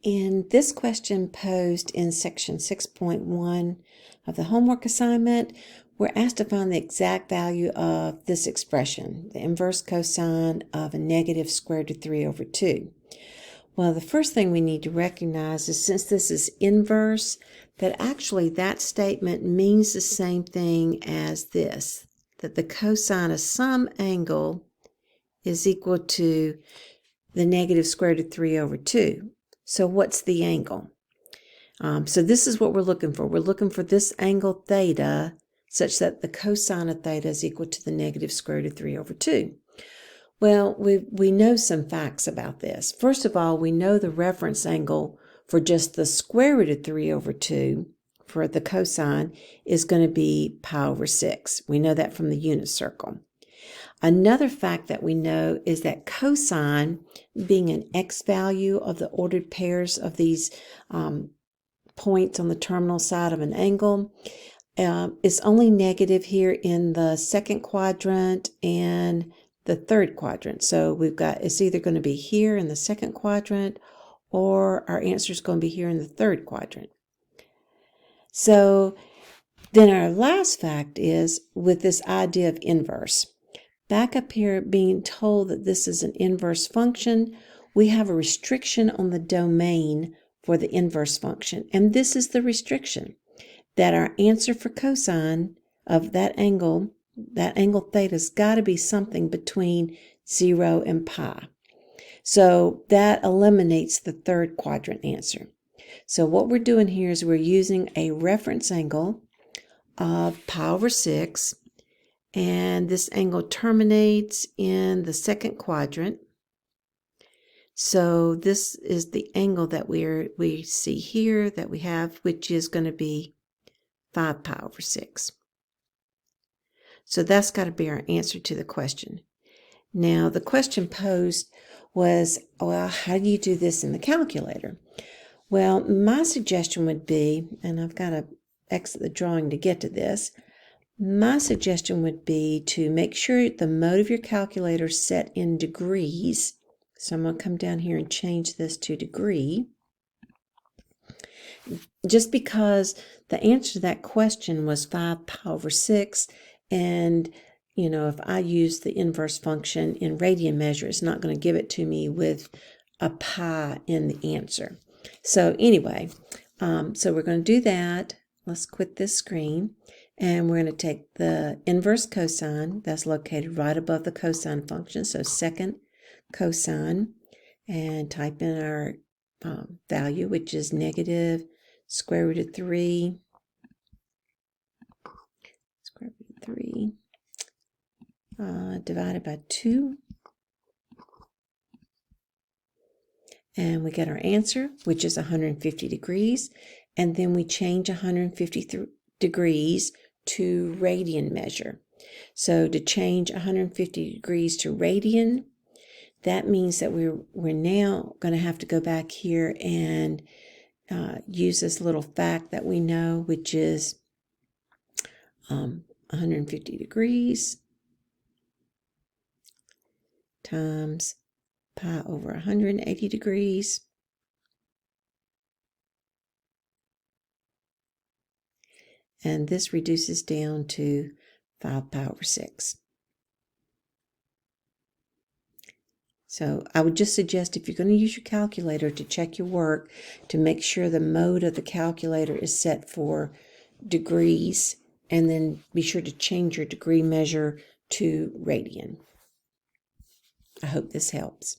In this question posed in section 6.1 of the homework assignment, we're asked to find the exact value of this expression, the inverse cosine of a negative square root of 3 over 2. Well, the first thing we need to recognize is since this is inverse, that actually that statement means the same thing as this, that the cosine of some angle is equal to the negative square root of 3 over 2. So what's the angle? So this is what we're looking for. We're looking for this angle theta such that the cosine of theta is equal to the negative square root of 3 over 2. Well, we know some facts about this. First of all, we know the reference angle for just the square root of 3 over 2 for the cosine is going to be pi over 6. We know that from the unit circle. Another fact that we know is that cosine, being an x value of the ordered pairs of these points on the terminal side of an angle, is only negative here in the second quadrant and the third quadrant. So we've got, it's either going to be here in the second quadrant or our answer is going to be here in the third quadrant. So then our last fact is with this idea of inverse. Back up here, being told that this is an inverse function, we have a restriction on the domain for the inverse function. And this is the restriction, that our answer for cosine of that angle theta's got to be something between 0 and pi. So that eliminates the third quadrant answer. So what we're doing here is we're using a reference angle of pi over 6. And this angle terminates in the second quadrant. So this is the angle that we see here that we have, which is going to be 5 pi over 6. So that's got to be our answer to the question. Now, the question posed was, well, how do you do this in the calculator? Well, my suggestion would be, and I've got to exit the drawing to get to this, my suggestion would be to make sure the mode of your calculator is set in degrees. So I'm going to come down here and change this to degree. Just because the answer to that question was 5 pi over 6, and if I use the inverse function in radian measure, it's not going to give it to me with a pi in the answer. So anyway, so we're going to do that. Let's quit this screen. And we're going to take the inverse cosine that's located right above the cosine function. So second cosine, and type in our value, which is negative square root of 3. Square root of 3 divided by 2. And we get our answer, which is 150 degrees. And then we change 150 degrees to radian measure. So to change 150 degrees to radian, that means that we're now going to have to go back here and use this little fact that we know, which is 150 degrees times pi over 180 degrees. And this reduces down to 5 pi over 6. So I would just suggest if you're going to use your calculator to check your work, to make sure the mode of the calculator is set for degrees, and then be sure to change your degree measure to radian. I hope this helps.